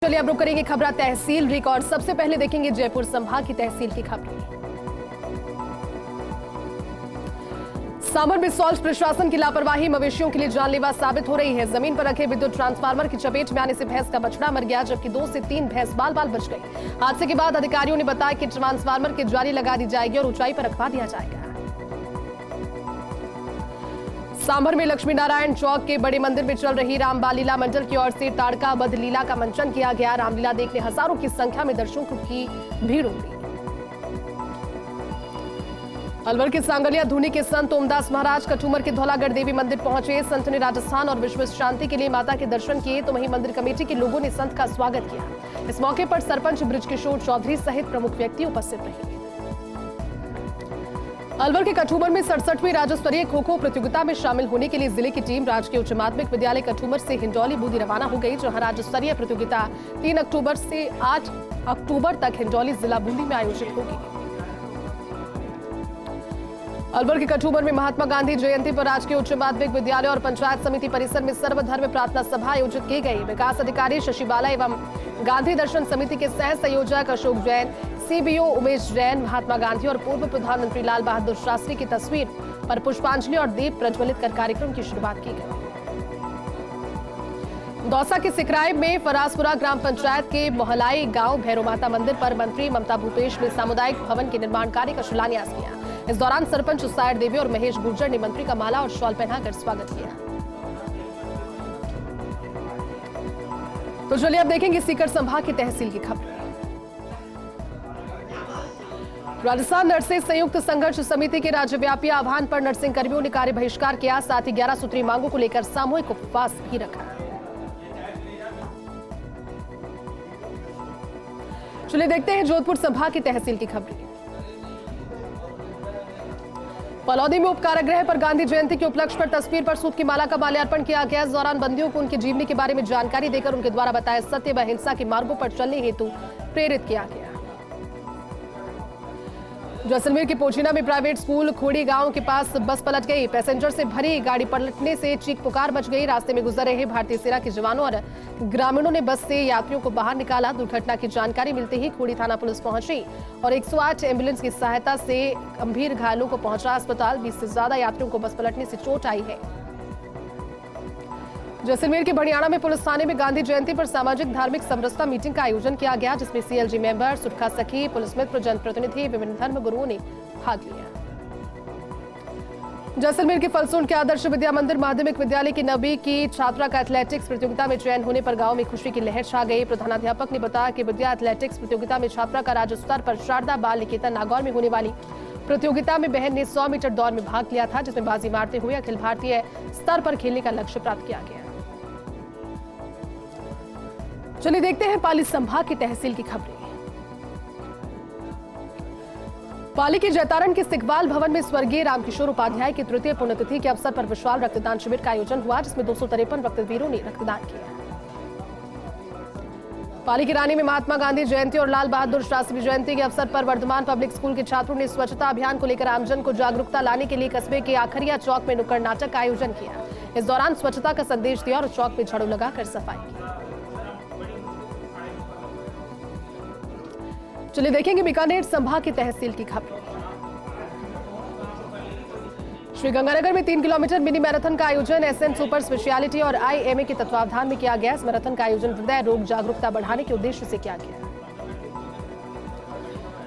चलिए अब रुक करेंगे खबरा तहसील रिकॉर्ड। सबसे पहले देखेंगे जयपुर संभाग की तहसील की खबरें। सामर में सॉल्ट प्रशासन की लापरवाही मवेशियों के लिए जानलेवा साबित हो रही है। जमीन पर रखे विद्युत ट्रांसफार्मर की चपेट में आने से भैंस का बछड़ा मर गया, जबकि 2 से 3 भैंस बाल बाल बच गई। हादसे के बाद अधिकारियों ने बताया कि ट्रांसफार्मर की जाली लगा दी जाएगी और ऊंचाई पर रखवा दिया जाएगा। सांभर में लक्ष्मी नारायण चौक के बड़े मंदिर में चल रही रामबालीला मंडल की ओर से ताड़का वध लीला का मंचन किया गया। रामलीला देखने हजारों की संख्या में दर्शकों की भीड़ उमड़ी। अलवर के सांगलिया धूनी के संत ओमदास महाराज कटूमर के धौलागढ़ देवी मंदिर पहुंचे। संत ने राजस्थान और विश्व शांति के लिए माता के दर्शन किए, तो वहीं मंदिर कमेटी के लोगों ने संत का स्वागत किया। इस मौके पर सरपंच बृजकिशोर चौधरी सहित प्रमुख व्यक्ति उपस्थित रहे। अलवर के कटूमर में 67वीं राज्य स्तरीय खो खो प्रतियोगिता में शामिल होने के लिए जिले की टीम राजकीय उच्च माध्यमिक विद्यालय कटूमर से हिंडौली बूंदी रवाना हो गई, जहां राज्य स्तरीय प्रतियोगिता 3 अक्टूबर से 8 अक्टूबर तक हिंडौली जिला बूंदी में आयोजित होगी। अलवर के कटूमर में महात्मा गांधी जयंती पर राजकीय उच्च माध्यमिक विद्यालय और पंचायत समिति परिसर में सर्वधर्म प्रार्थना सभा आयोजित की गई। विकास अधिकारी शशि बाला एवं गांधी दर्शन समिति के सह संयोजक अशोक जैन, सीबीओ उमेश जैन, महात्मा गांधी और पूर्व प्रधानमंत्री लाल बहादुर शास्त्री की तस्वीर पर पुष्पांजलि और दीप प्रज्वलित कर कार्यक्रम की शुरुआत की गई। दौसा के सिकराय में फरासपुरा ग्राम पंचायत के मोहलाई गांव भैरव माता मंदिर पर मंत्री ममता भूपेश ने सामुदायिक भवन के निर्माण कार्य का शिलान्यास किया। इस दौरान सरपंच सायर देवी और महेश गुर्जर ने मंत्री का माला और शॉल पहनाकर स्वागत किया। तो चलिए अब देखेंगे सीकर संभाग की तहसील की खबर। राजस्थान नर्सिंग संयुक्त संघर्ष समिति के राज्यव्यापी आह्वान पर नर्सिंग कर्मियों ने कार्य बहिष्कार किया। साथ ही 11 सूत्री मांगों को लेकर सामूहिक उपवास भी रखा। चलिए देखते हैं जोधपुर संभाग की तहसील की खबरें। फलौदी में उपकारागृह पर गांधी जयंती के उपलक्ष्य पर तस्वीर पर सूत की माला का माल्यार्पण किया गया। इस दौरान बंदियों को उनकी जीवनी के बारे में जानकारी देकर उनके द्वारा बताए सत्य व हिंसा के मार्गों पर चलने हेतु प्रेरित किया गया। जैसलमेर के पोचीना में प्राइवेट स्कूल खोड़ी गांव के पास बस पलट गई। पैसेंजर से भरी गाड़ी पलटने से चीख पुकार मच गई। रास्ते में गुजर रहे भारतीय सेना के जवानों और ग्रामीणों ने बस से यात्रियों को बाहर निकाला। दुर्घटना की जानकारी मिलते ही खोड़ी थाना पुलिस पहुंची और 108 एम्बुलेंस की सहायता से गंभीर घायलों को पहुंचा अस्पताल। 20 से ज्यादा यात्रियों को बस पलटने से चोट आई है। जैसलमेर के भड़ियाणा में पुलिस थाने में गांधी जयंती पर सामाजिक धार्मिक समरसता मीटिंग का आयोजन किया गया, जिसमें सीएलजी मेंबर, सुरखा सखी, पुलिस मित्र, जनप्रतिनिधि, विभिन्न धर्म गुरुओं ने भाग लिया। जैसलमेर के फलसूंड के आदर्श विद्या मंदिर माध्यमिक विद्यालय की 9वीं की छात्रा का एथलेटिक्स प्रतियोगिता में चयन होने पर गांव में खुशी की लहर छा गई। प्रधानाध्यापक ने बताया कि विद्या एथलेटिक्स प्रतियोगिता में छात्रा का राज्य स्तर पर शारदा बाल निकेतन नागौर में होने वाली प्रतियोगिता में बहन ने 100 मीटर दौड़ में भाग लिया था, जिसमें बाजी मारते हुए अखिल भारतीय स्तर पर खेलने का लक्ष्य प्राप्त किया गया। चलिए देखते हैं पाली संभाग की तहसील की खबरें। पाली के जैतारण के सिकवाल भवन में स्वर्गीय रामकिशोर उपाध्याय की तृतीय पुण्यतिथि के अवसर पर विशाल रक्तदान शिविर का आयोजन हुआ, जिसमें 253 रक्तवीरों ने रक्तदान किया। पाली की रानी में महात्मा गांधी जयंती और लाल बहादुर शास्त्री जयंती के अवसर पर वर्धमान पब्लिक स्कूल के छात्रों ने स्वच्छता अभियान को लेकर आमजन को जागरूकता लाने के लिए कस्बे के आखरिया चौक में नुक्कड़ नाटक का आयोजन किया। इस दौरान स्वच्छता का संदेश दिया और चौक में झाड़ू लगाकर सफाई की। चलिए देखेंगे बीकानेर संभाग की तहसील की खबरें। श्रीगंगानगर में 3 किलोमीटर मिनी मैराथन का आयोजन एसएन सुपर स्पेशलिटी और आईएमए के तत्वावधान में किया गया। इस मैराथन का आयोजन हृदय रोग जागरूकता बढ़ाने के उद्देश्य से किया गया।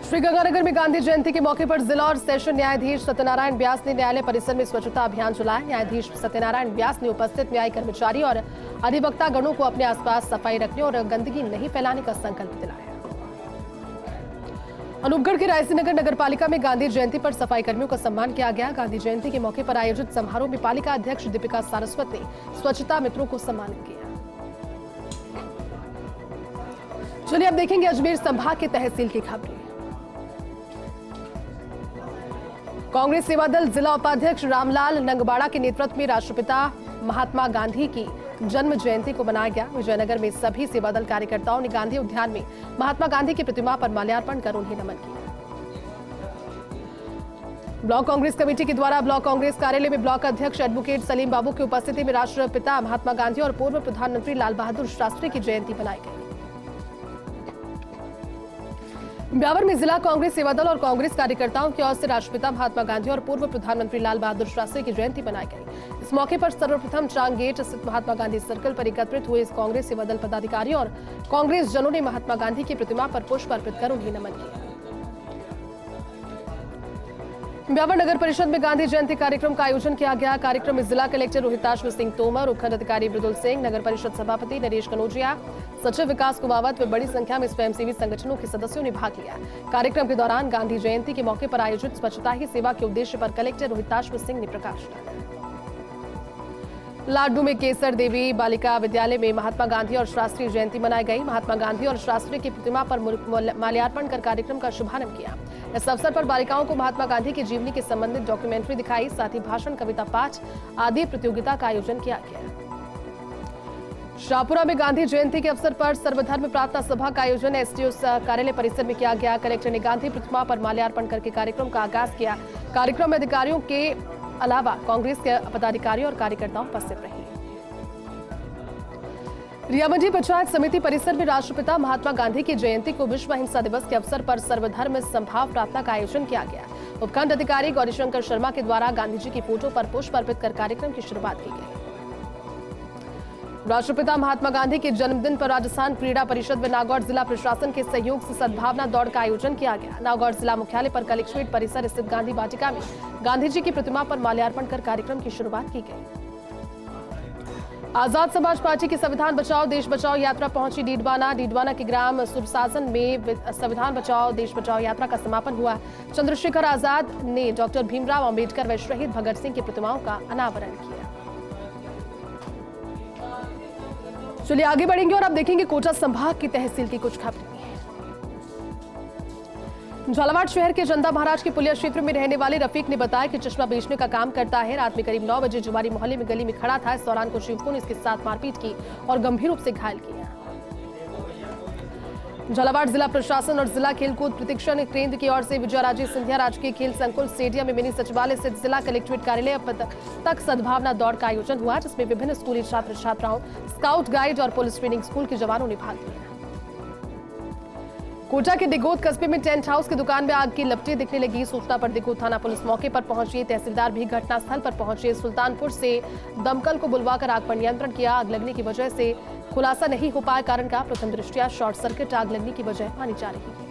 श्रीगंगानगर में गांधी जयंती के मौके पर जिला और सेशन न्यायाधीश सत्यनारायण व्यास ने न्यायालय परिसर में स्वच्छता अभियान चलाया। न्यायाधीश सत्यनारायण व्यास ने उपस्थित न्यायिक कर्मचारी और अधिवक्ता गणों को अपने आसपास सफाई रखने और गंदगी नहीं फैलाने का संकल्प दिलाया। अनूपगढ़ के रायसीनगर नगर पालिका में गांधी जयंती पर सफाई कर्मियों का सम्मान किया गया। गांधी जयंती के मौके पर आयोजित समारोह में पालिका अध्यक्ष दीपिका सारस्वत ने स्वच्छता मित्रों को सम्मानित किया। चलिए अब देखेंगे अजमेर संभाग के तहसील की खबरें। कांग्रेस सेवा दल जिला उपाध्यक्ष रामलाल नंगबाड़ा के नेतृत्व में राष्ट्रपिता महात्मा गांधी की जन्म जयंती को मनाया गया। विजयनगर में सभी सेवा दल कार्यकर्ताओं ने गांधी उद्यान में महात्मा गांधी की प्रतिमा पर माल्यार्पण कर उन्हें नमन किया। ब्लॉक कांग्रेस कमेटी के द्वारा ब्लॉक कांग्रेस कार्यालय में ब्लॉक अध्यक्ष एडवोकेट सलीम बाबू की उपस्थिति में राष्ट्रपिता महात्मा गांधी और पूर्व प्रधानमंत्री लाल बहादुर शास्त्री की जयंती मनाई गई। ब्यावर में जिला कांग्रेस सेवादल और कांग्रेस कार्यकर्ताओं की ओर से राष्ट्रपिता महात्मा गांधी और पूर्व प्रधानमंत्री लाल बहादुर शास्त्री की जयंती मनाई गई। इस मौके पर सर्वप्रथम चांग गेट स्थित महात्मा गांधी सर्कल पर एकत्रित हुए इस कांग्रेस सेवादल पदाधिकारियों और कांग्रेस जनों ने महात्मा गांधी की प्रतिमा पर पुष्प अर्पित कर उन्हें नमन किया। ब्यावर नगर परिषद में गांधी जयंती कार्यक्रम का आयोजन किया गया। कार्यक्रम में जिला कलेक्टर रोहिताश सिंह तोमर, उपखंड अधिकारी मृदुल सिंह, नगर परिषद सभापति नरेश कनोजिया, सचिव विकास कुमावत व बड़ी संख्या में स्वयंसेवी संगठनों के सदस्यों ने भाग लिया। कार्यक्रम के दौरान गांधी जयंती के मौके पर आयोजित स्वच्छता ही सेवा के उद्देश्य पर कलेक्टर रोहिताश सिंह ने प्रकाश डाला। लाडू में केसर देवी बालिका विद्यालय में महात्मा गांधी और शास्त्री जयंती मनाई गई। महात्मा गांधी और शास्त्री की प्रतिमा पर माल्यार्पण कर कार्यक्रम का शुभारंभ किया। इस अवसर पर बालिकाओं को महात्मा गांधी की जीवनी के संबंधित डॉक्यूमेंट्री दिखाई। साथ ही भाषण, कविता पाठ आदि प्रतियोगिता का आयोजन किया गया। शाहपुरा में गांधी जयंती के अवसर पर सर्वधर्म प्रार्थना सभा का आयोजन एसडीओ कार्यालय परिसर में किया गया। कलेक्टर ने गांधी प्रतिमा पर माल्यार्पण करके कार्यक्रम का आगाज किया। कार्यक्रम में अधिकारियों के अलावा कांग्रेस के पदाधिकारियों और कार्यकर्ता उपस्थित रहे। रियामंडी पंचायत समिति परिसर में राष्ट्रपिता महात्मा गांधी की जयंती को विश्व अहिंसा दिवस के अवसर पर सर्वधर्म संभाव प्रार्थना का आयोजन किया गया। उपखंड अधिकारी गौरीशंकर शर्मा के द्वारा गांधी जी की फोटो पर पुष्प अर्पित कर कार्यक्रम की शुरुआत की गई। राष्ट्रपिता महात्मा गांधी के जन्मदिन पर राजस्थान क्रीड़ा परिषद व नागौर जिला प्रशासन के सहयोग से सद्भावना दौड़ का आयोजन किया गया। नागौर जिला मुख्यालय पर कलेक्ट्रेट परिसर स्थित गांधी वाटिका में गांधी जी की प्रतिमा पर माल्यार्पण कर कार्यक्रम की शुरुआत की गई। आजाद समाज पार्टी की संविधान बचाओ देश बचाओ यात्रा पहुंची डीडवाना के ग्राम सुरसासन में संविधान बचाओ देश बचाओ यात्रा का समापन हुआ। चंद्रशेखर आजाद ने डॉक्टर भीमराव अंबेडकर व शहीद भगत सिंह की प्रतिमाओं का अनावरण किया। चलिए आगे बढ़ेंगे और अब देखेंगे कोटा संभाग की तहसील की कुछ खबरें। झालावाड़ शहर के चंदा महाराज के पुलिया क्षेत्र में रहने वाले रफीक ने बताया कि चश्मा बेचने का काम करता है। रात में करीब 9 बजे जुवारी मोहल्ले में गली में खड़ा था। इस दौरान कुछ युवकों ने इसके साथ मारपीट की और गंभीर रूप से घायल किया। झालावाड़ जिला प्रशासन और जिला खेलकूद प्रशिक्षण केंद्र की ओर से विजयराजे सिंधिया राजकीय खेल संकुल स्टेडियम में मिनी सचिवालय स्थित जिला कलेक्ट्रेट कार्यालय तक सद्भावना दौड़ का आयोजन हुआ, जिसमें विभिन्न स्कूली छात्र छात्राओं, स्काउट गाइड और पुलिस ट्रेनिंग स्कूल के जवानों ने भाग लिया। कोटा के दिगोद कस्बे में टेंट हाउस की दुकान में आग की लपटें दिखने लगी। सूचना पर दिगोद थाना पुलिस मौके पर पहुंची। तहसीलदार भी घटनास्थल पर पहुंचे। सुल्तानपुर से दमकल को बुलवाकर आग पर नियंत्रण किया। आग लगने की वजह से खुलासा नहीं हो पाया। कारण का प्रथम दृष्टया शॉर्ट सर्किट आग लगने की वजह मानी जा रही है।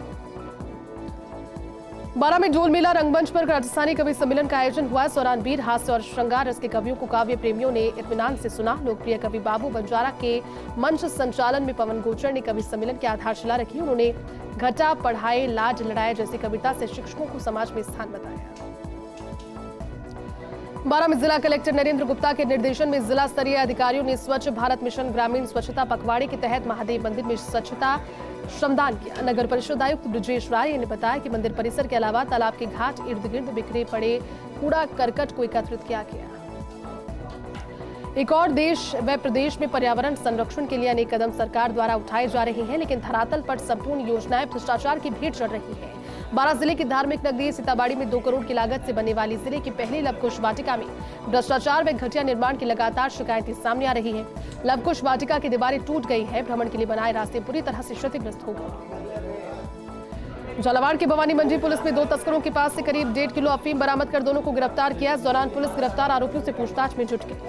बारा में डोल मेला रंगमंच पर राजस्थानी कवि सम्मेलन का आयोजन हुआ। इस दौरान वीर, हास्य और श्रृंगार रस के कवियों को काव्य प्रेमियों ने इत्मीनान से सुना। लोकप्रिय कवि बाबू बंजारा के मंच संचालन में पवन गोचर ने कवि सम्मेलन की आधारशिला रखी। उन्होंने घटा पढ़ाए लाज लड़ाए जैसी कविता से शिक्षकों को समाज में स्थान बताया। बारा में जिला कलेक्टर नरेंद्र गुप्ता के निर्देशन में जिला स्तरीय अधिकारियों ने स्वच्छ भारत मिशन ग्रामीण स्वच्छता पखवाड़े के तहत महादेव मंदिर में स्वच्छता श्रमदान किया। नगर परिषद आयुक्त ब्रजेश राय ने बताया कि मंदिर परिसर के अलावा तालाब के घाट इर्द गिर्द बिखरे पड़े कूड़ा करकट को एकत्रित किया गया। एक और देश व प्रदेश में पर्यावरण संरक्षण के लिए अनेक कदम सरकार द्वारा उठाए जा रहे हैं, लेकिन धरातल पर संपूर्ण योजनाएं भ्रष्टाचार की भेंट चढ़ रही है। बारा जिले की धार्मिक नगरी सीताबाड़ी में 2 करोड़ की लागत से बनने वाली जिले की पहली लवकुश वाटिका में भ्रष्टाचार व घटिया निर्माण की लगातार शिकायतें सामने आ रही है। लवकुश वाटिका की दीवारें टूट गई है। भ्रमण के लिए बनाए रास्ते पूरी तरह से क्षतिग्रस्त हो गए। झालावाड़ के भवानी मंडी पुलिस ने 2 तस्करों के पास से करीब 1.5 किलो अफीम बरामद कर दोनों को गिरफ्तार किया। इस दौरान पुलिस गिरफ्तार आरोपियों से पूछताछ में जुट गई।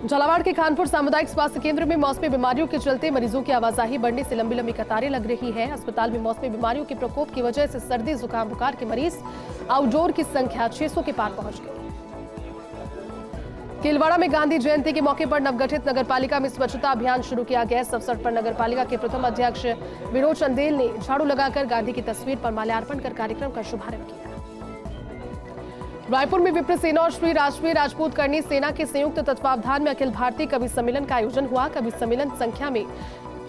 झालावाड़ के खानपुर सामुदायिक स्वास्थ्य केंद्र में मौसमी बीमारियों के चलते मरीजों की आवाजाही बढ़ने से लंबी लंबी कतारें लग रही है। अस्पताल में मौसमी बीमारियों के प्रकोप की वजह से सर्दी, जुकाम, बुखार के मरीज आउटडोर की संख्या 600 के पार पहुंच गई। केलवाड़ा में गांधी जयंती के मौके पर नवगठित नगरपालिका में स्वच्छता अभियान शुरू किया गया। इस अवसर पर नगरपालिका के प्रथम अध्यक्ष विनोद चंदेल ने झाड़ू लगाकर गांधी की तस्वीर पर माल्यार्पण कर कार्यक्रम का शुभारंभ किया। रायपुर में विप्र सेना और श्री राष्ट्रीय राजपूत करनी सेना के संयुक्त तत्वावधान में अखिल भारतीय कवि सम्मेलन का आयोजन हुआ। कवि सम्मेलन संख्या में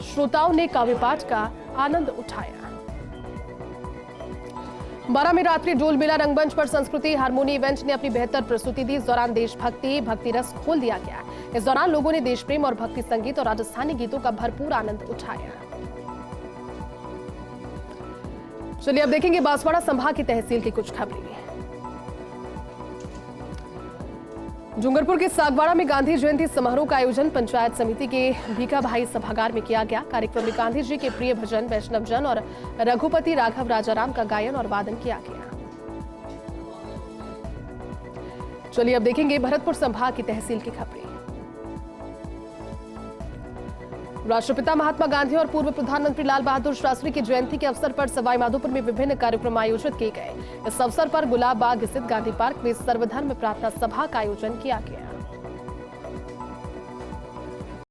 श्रोताओं ने काव्य पाठ का आनंद उठाया। बारा में रात्रि डोल मेला रंगमंच पर संस्कृति हारमोनी इवेंट ने अपनी बेहतर प्रस्तुति दी। इस दौरान देशभक्ति भक्ति रस खोल दिया गया। इस दौरान लोगों ने देश प्रेम और भक्ति संगीत और राजस्थानी गीतों का भरपूर आनंद उठाया। चलिए अब देखेंगे बांसवाड़ा संभाग की तहसील की कुछ खबरें। डूंगरपुर के सागवाड़ा में गांधी जयंती समारोह का आयोजन पंचायत समिति के भीखा भाई सभागार में किया गया। कार्यक्रम में गांधी जी के प्रिय भजन वैष्णव जन और रघुपति राघव राजाराम का गायन और वादन किया गया। चलिए अब देखेंगे भरतपुर संभाग की तहसील की खबरें। राष्ट्रपिता महात्मा गांधी और पूर्व प्रधानमंत्री लाल बहादुर शास्त्री की जयंती के अवसर पर सवाई माधोपुर में विभिन्न कार्यक्रम आयोजित किए गए। इस अवसर पर गुलाब बाग स्थित गांधी पार्क में सर्वधर्म प्रार्थना सभा का आयोजन किया गया।